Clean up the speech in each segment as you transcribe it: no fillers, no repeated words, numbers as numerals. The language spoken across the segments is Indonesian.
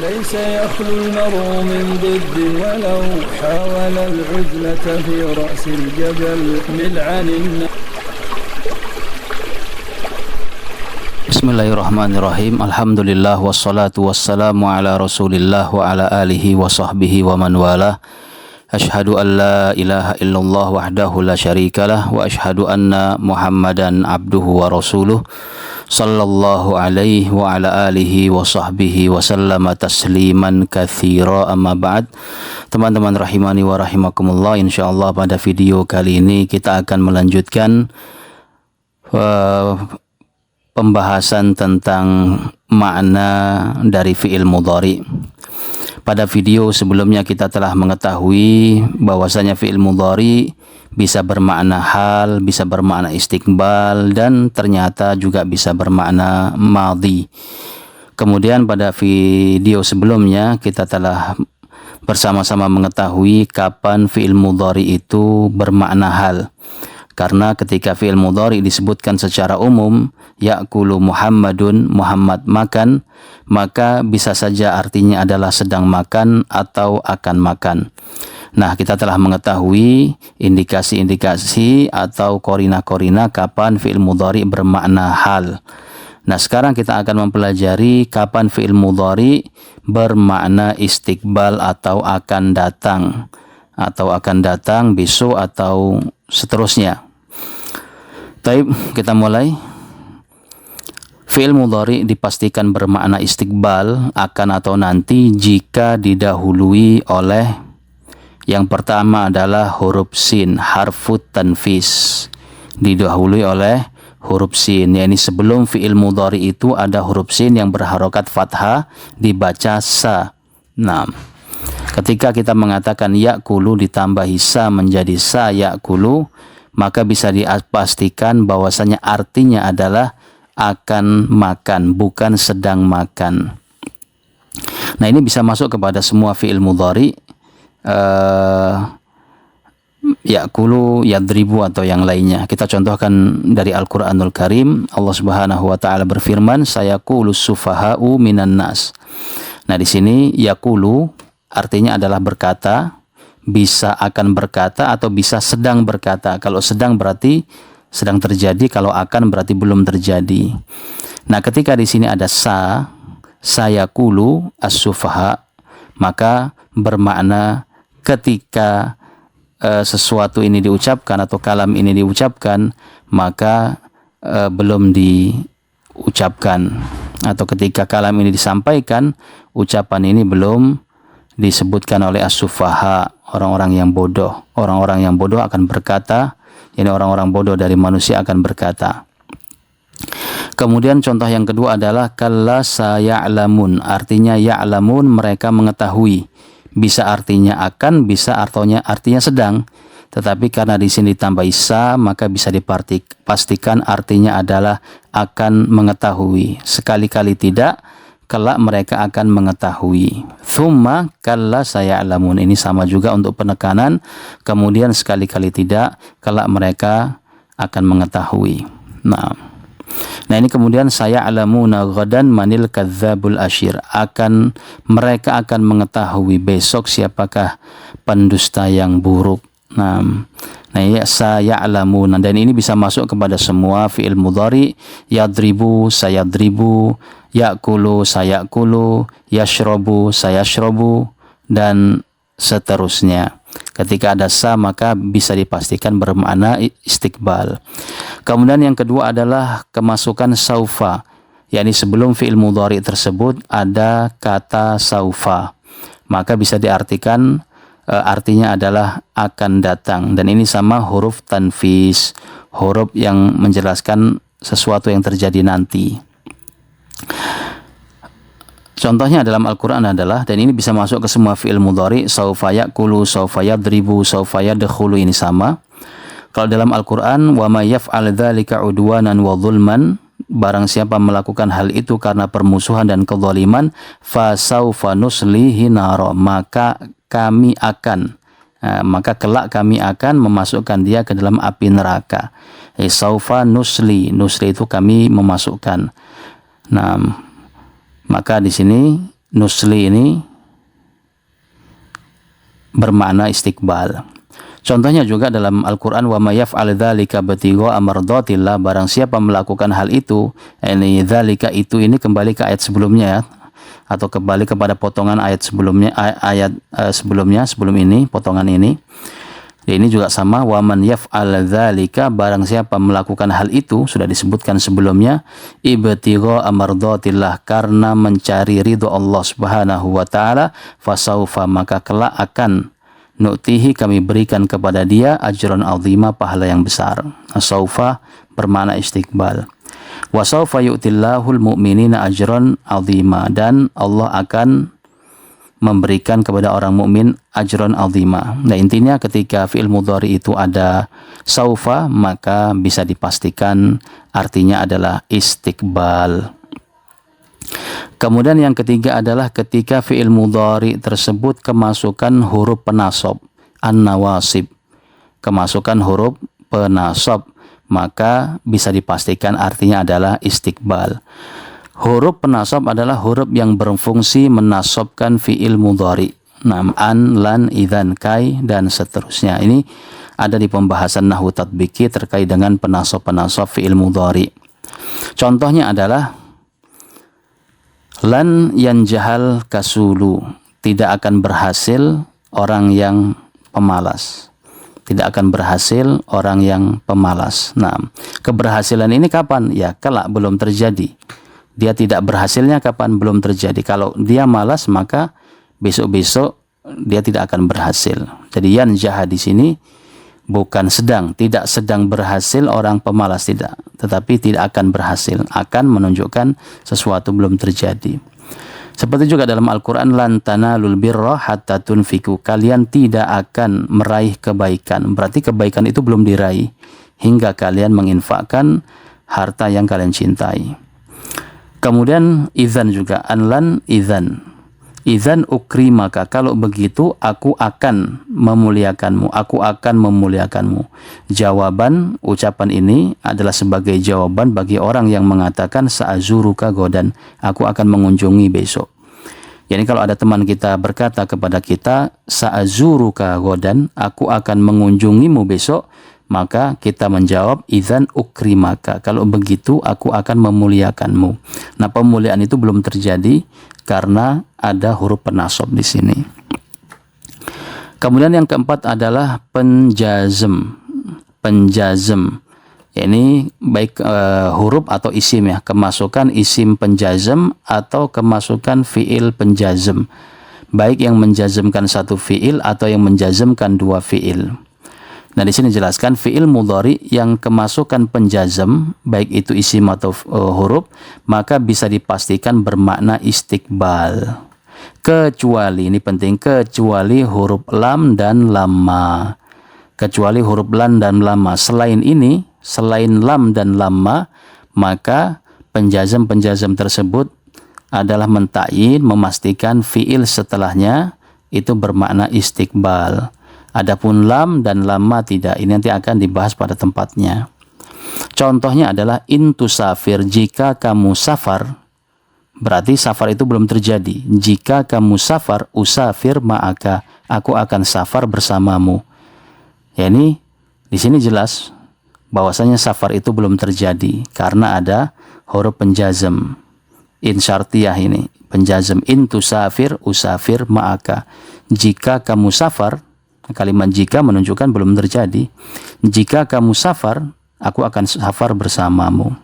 ليس يخلو المرء من ضد ولو حاول العزلة في رأس الجبل ملعن. Bismillahirrahmanirrahim. Alhamdulillah wassalatu wassalamu ala Rasulillah wa ala alihi wa sahbihi wa man walah. Asyhadu an la ilaha illallah wahdahu la syarikalah wa asyhadu anna Muhammadan abduhu wa rasuluh sallallahu alaihi wa ala alihi wa sahbihi wa sallama tasliman katsira, amma ba'd. Teman-teman rahimani wa rahimakumullah, insyaallah pada video kali ini kita akan melanjutkan pembahasan tentang makna dari fi'il mudhari. Pada video sebelumnya kita telah mengetahui bahwasanya fi'il mudhari bisa bermakna hal, bisa bermakna istiqbal, dan ternyata juga bisa bermakna madhi. Kemudian pada video sebelumnya kita telah bersama-sama mengetahui kapan fi'il mudhari itu bermakna hal. Karena ketika fi'il mudhari disebutkan secara umum, ya'kulu Muhammadun, Muhammad makan, maka bisa saja artinya adalah sedang makan atau akan makan. Nah, kita telah mengetahui indikasi-indikasi atau korina-korina kapan fi'il mudhari bermakna hal. Nah, sekarang kita akan mempelajari kapan fi'il mudhari bermakna istiqbal atau akan datang besok atau seterusnya. Baik, kita mulai. Fi'il mudhari dipastikan bermakna istiqbal, akan atau nanti, jika didahului oleh yang pertama adalah huruf sin, harfut tanfis. Didahului oleh huruf sin, yakni sebelum fi'il mudhari itu ada huruf sin yang berharokat fathah, dibaca sa. Nah, ketika kita mengatakan ya'kulu ditambahi sa menjadi sa ya'kulu, maka bisa dipastikan bahwasanya artinya adalah akan makan, bukan sedang makan. Nah, ini bisa masuk kepada semua fi'il mudhari, ya'kulu, yadribu, atau yang lainnya. Kita contohkan dari Al-Quranul Karim. Allah Subhanahu wa ta'ala berfirman, sayaqulu sufaha'u minan nas. Nah, di sini yaqulu artinya adalah berkata, bisa akan berkata atau bisa sedang berkata. Kalau sedang berarti sedang terjadi, kalau akan berarti belum terjadi. Nah, ketika di sini ada sayaqulu as-sufaha, maka bermakna ketika sesuatu ini diucapkan atau kalam ini diucapkan, maka belum diucapkan, atau ketika kalam ini disampaikan, ucapan ini belum disebutkan oleh as-sufaha, orang-orang yang bodoh. Orang-orang yang bodoh akan berkata, ini orang-orang bodoh dari manusia akan berkata. Kemudian contoh yang kedua adalah kalla saya'lamun, artinya ya'lamun, mereka mengetahui. Bisa artinya akan, bisa artinya sedang. Tetapi karena di sini ditambah sa, maka bisa dipastikan artinya adalah akan mengetahui. Sekali-kali tidak, kelak mereka akan mengetahui. Thumma kalla saya'lamun, ini sama juga untuk penekanan. Kemudian sekali-kali tidak, kelak mereka akan mengetahui. Nah, ini kemudian saya'lamuna ghadan manil kadzdzabul asyir, mereka akan mengetahui besok siapakah pendusta yang buruk. Nah, ya saya'lamuna, dan ini bisa masuk kepada semua fi'il mudhari. Yadribu, sayadribu, ya'kulu, saya'kulu, yashrabu, sayashrabu, dan seterusnya. Ketika ada sa, maka bisa dipastikan bermakna istiqbal. Kemudian yang kedua adalah kemasukan saufa, yakni sebelum fi'il mudhari tersebut ada kata saufa, maka bisa diartikan artinya adalah akan datang. Dan ini sama huruf tanfis, huruf yang menjelaskan sesuatu yang terjadi nanti. Contohnya dalam Al-Quran adalah, dan ini bisa masuk ke semua fi'il mudhari, saufa ya'kulu, saufa yadribu, saufa yadkhulu, ini sama. Kalau dalam Al-Quran, wa may yaf'al dzalika udwanan wa dzulman, barang siapa melakukan hal itu karena permusuhan dan kezaliman, fa saufa nuslihi nara, maka kelak kami akan memasukkan dia ke dalam api neraka. Saufa nusli itu kami memasukkan. Nah, maka di sini nusli ini bermakna istiqbal. Contohnya juga dalam Al-Quran, wa may yaf'al dzalika ibtigha'a mardatillah, barang siapa melakukan hal itu, ini dzalika itu ini kembali ke ayat sebelumnya ya, atau kembali kepada potongan ayat sebelumnya, sebelum ini, potongan ini. Ini juga sama, wa man yaf'al dzalika, barang siapa melakukan hal itu, sudah disebutkan sebelumnya, ibtigha'a mardatillah, karena mencari ridho Allah Subhanahu wa taala, fasaufa, maka kelak akan nu'tihi, kami berikan kepada dia, ajran azima, pahala yang besar. Saufa bermakna istiqbal. Wa saufa yu'tillahul mu'minina ajran azima, dan Allah akan memberikan kepada orang mukmin ajran azima. Nah, intinya ketika fi'il mudhari itu ada saufa, maka bisa dipastikan artinya adalah istiqbal. Kemudian yang ketiga adalah ketika fi'il mudhari tersebut kemasukan huruf penasab, an-nawasib, kemasukan huruf penasab, maka bisa dipastikan artinya adalah istiqbal. Huruf penasab adalah huruf yang berfungsi menasabkan fi'il mudhari. An, lan, idzan, kai, dan seterusnya. Ini ada di pembahasan nahwu tatbiki terkait dengan penasab-penasab fi'il mudhari. Contohnya adalah lan yanjahal kasulu, tidak akan berhasil orang yang pemalas. Tidak akan berhasil orang yang pemalas. Nah, keberhasilan ini kapan? Ya, kelak, belum terjadi. Dia tidak berhasilnya kapan? Belum terjadi. Kalau dia malas, maka besok-besok dia tidak akan berhasil. Jadi yanjah di sini bukan tidak sedang berhasil orang pemalas, tidak, tetapi tidak akan berhasil, akan menunjukkan sesuatu belum terjadi. Seperti juga dalam Al-Quran, lan tanalul birra hatta tunfiku, kalian tidak akan meraih kebaikan, berarti kebaikan itu belum diraih hingga kalian menginfakkan harta yang kalian cintai. Kemudian idzan juga, anlan idzan, idzan ukrimaka, kalau begitu aku akan memuliakanmu, aku akan memuliakanmu. Jawaban ucapan ini adalah sebagai jawaban bagi orang yang mengatakan sa'azuruka godan, aku akan mengunjungi besok. Jadi kalau ada teman kita berkata kepada kita sa'azuruka godan, aku akan mengunjungimu besok, maka kita menjawab idzan ukrimaka, kalau begitu aku akan memuliakanmu. Nah, pemuliaan itu belum terjadi karena ada huruf penasab di sini. Kemudian yang keempat adalah penjazm. Penjazm ini baik huruf atau isim ya, kemasukan isim penjazm atau kemasukan fiil penjazm, baik yang menjazmkan satu fiil atau yang menjazmkan dua fiil. Nah, di sini jelaskan fiil mudhari yang kemasukan penjazm, baik itu isim atau huruf, maka bisa dipastikan bermakna istiqbal. Kecuali, ini penting, kecuali huruf lam dan lamma. Kecuali huruf lam dan lamma. Selain ini, selain lam dan lamma, maka penjazm-penjazm tersebut adalah mentakyin, memastikan fiil setelahnya itu bermakna istiqbal. Adapun lam dan lamma tidak. Ini nanti akan dibahas pada tempatnya. Contohnya adalah intusafir, jika kamu safar, berarti safar itu belum terjadi. Jika kamu safar, usafir ma'aka, aku akan safar bersamamu. Ya, ini di sini jelas bahwasanya safar itu belum terjadi karena ada huruf penjazm. In syartiyah ini, penjazm, intusafir, usafir ma'aka. Jika kamu safar, kalimat jika menunjukkan belum terjadi. Jika kamu safar, aku akan safar bersamamu.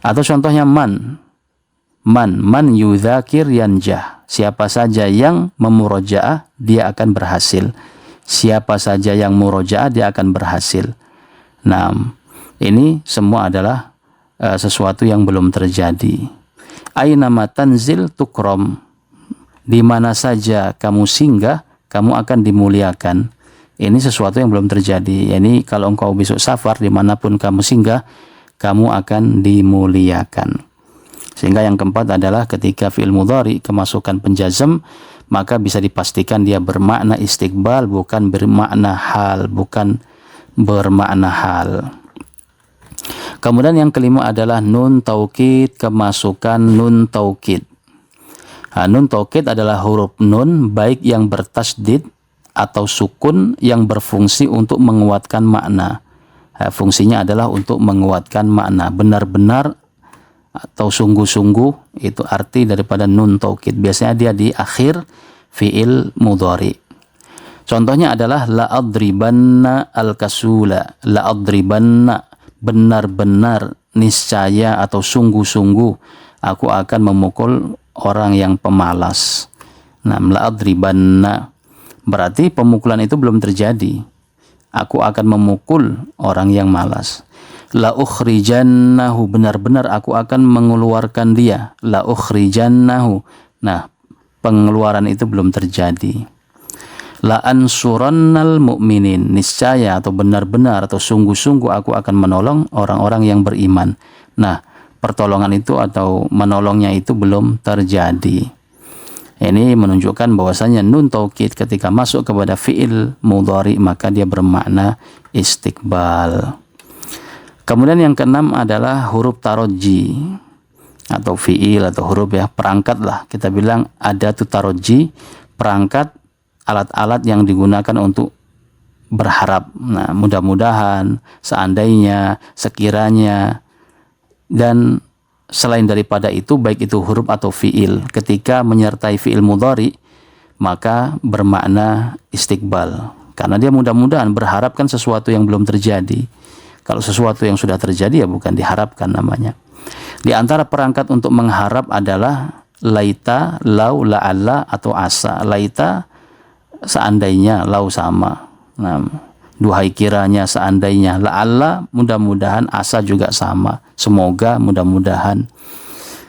Atau contohnya man yudzakir yanjah, siapa saja yang memurojaah dia akan berhasil. Siapa saja yang murojaah dia akan berhasil. Nah, ini semua adalah sesuatu yang belum terjadi. Aina ma tanzil tukram, di mana saja kamu singgah kamu akan dimuliakan. Ini sesuatu yang belum terjadi. Ini kalau engkau besok safar, dimanapun kamu singgah, kamu akan dimuliakan. Sehingga yang keempat adalah ketika fi'il mudhari kemasukan penjazm, maka bisa dipastikan dia bermakna istiqbal, bukan bermakna hal, bukan bermakna hal. Kemudian yang kelima adalah nun taukid, kemasukan nun taukid. Nun taukid adalah huruf nun baik yang bertasdid atau sukun yang berfungsi untuk menguatkan makna. Fungsinya adalah untuk menguatkan makna. Benar-benar atau sungguh-sungguh itu arti daripada nun taukid. Biasanya dia di akhir fi'il mudhari. Contohnya adalah la'adribanna al-kasula. La'adribanna, benar-benar, niscaya atau sungguh-sungguh aku akan memukul orang yang pemalas. Nah, la'adribanna berarti pemukulan itu belum terjadi. Aku akan memukul orang yang malas. La ukhrijannahu, benar-benar aku akan mengeluarkan dia. La ukhrijannahu. Nah, pengeluaran itu belum terjadi. La ansurannal mu'minin, niscaya atau benar-benar atau sungguh-sungguh aku akan menolong orang-orang yang beriman. Nah, pertolongan itu atau menolongnya itu belum terjadi. Ini menunjukkan bahwasanya nun taukid ketika masuk kepada fi'il mudhari maka dia bermakna istiqbal. Kemudian yang keenam adalah huruf taroji atau fi'il atau huruf ya, perangkat lah. Kita bilang ada tu taroji, perangkat alat-alat yang digunakan untuk berharap. Nah, mudah-mudahan, seandainya, sekiranya, dan selain daripada itu, baik itu huruf atau fi'il, ketika menyertai fi'il mudhari maka bermakna istiqbal, karena dia mudah-mudahan berharapkan sesuatu yang belum terjadi. Kalau sesuatu yang sudah terjadi ya bukan diharapkan namanya. Di antara perangkat untuk mengharap adalah laita, lau, la'alla atau asa. Laita seandainya, lau sama. Nah, duhai kiranya, seandainya, la'alla mudah-mudahan, asa juga sama, semoga, mudah-mudahan.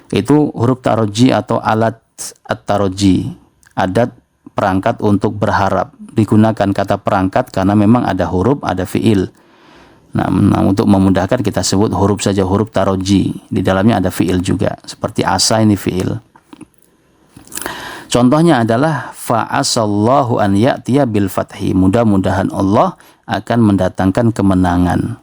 Itu huruf taroji atau alat at-taroji, adat perangkat untuk berharap. Digunakan kata perangkat karena memang ada huruf, ada fi'il. Nah, untuk memudahkan kita sebut huruf saja, huruf taroji. Di dalamnya ada fi'il juga, seperti asa ini fi'il. Contohnya adalah fa'asallahu an ya'tiya bil fathi, mudah-mudahan Allah akan mendatangkan kemenangan.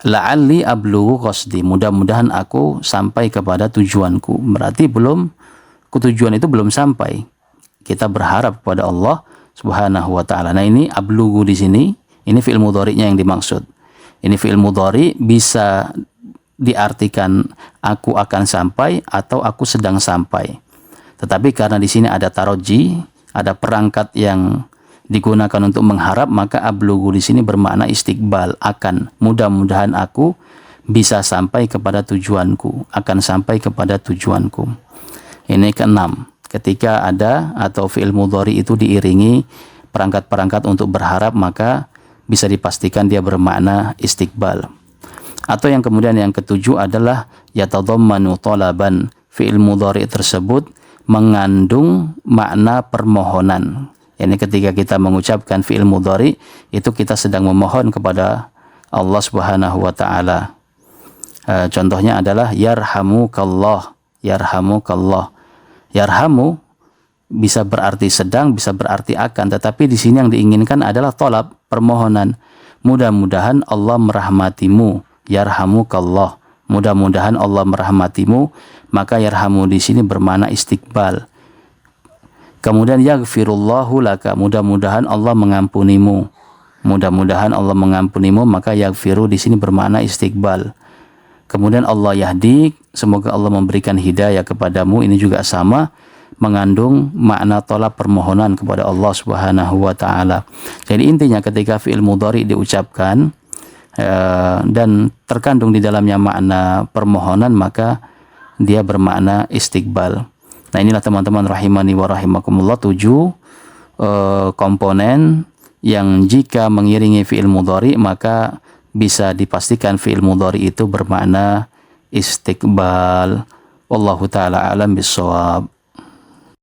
La'alli ablughu qasdi, mudah-mudahan aku sampai kepada tujuanku. Berarti tujuan itu belum sampai. Kita berharap kepada Allah Subhanahu wa taala. Nah, ini ablughu di sini, ini fi'il mudhari'nya yang dimaksud. Ini fi'il mudhari bisa diartikan aku akan sampai atau aku sedang sampai. Tetapi karena di sini ada taroji, ada perangkat yang digunakan untuk mengharap, maka ablughu di sini bermakna istiqbal, akan, mudah-mudahan aku bisa sampai kepada tujuanku, akan sampai kepada tujuanku. Ini keenam, ketika ada atau fi'il mudhari itu diiringi perangkat-perangkat untuk berharap, maka bisa dipastikan dia bermakna istiqbal. Atau yang kemudian yang ketujuh adalah yatadhammanu talaban, fi'il mudhari tersebut mengandung makna permohonan. Ini ketika kita mengucapkan fi'il mudhari itu kita sedang memohon kepada Allah Subhanahu wa taala. Contohnya adalah yarhamukallah, yarhamukallah. Yarhamu bisa berarti sedang, bisa berarti akan, tetapi di sini yang diinginkan adalah tolab, permohonan. Mudah-mudahan Allah merahmatimu, yarhamukallah. Mudah-mudahan Allah merahmatimu, maka yarhamu di sini bermakna istiqbal. Kemudian yaghfirullahu laka, mudah-mudahan Allah mengampunimu. Mudah-mudahan Allah mengampunimu, maka yaghfiru di sini bermakna istiqbal. Kemudian Allah yahdik, semoga Allah memberikan hidayah kepadamu, ini juga sama, mengandung makna tolak permohonan kepada Allah Subhanahu wa taala. Jadi intinya ketika fi'il mudhari diucapkan dan terkandung di dalamnya makna permohonan, maka dia bermakna istiqbal. Nah, inilah teman-teman rahimani wa rahimakumullah 7 komponen yang jika mengiringi fi'il mudhari maka bisa dipastikan fi'il mudhari itu bermakna istiqbal. Wallahu taala alam bissawab.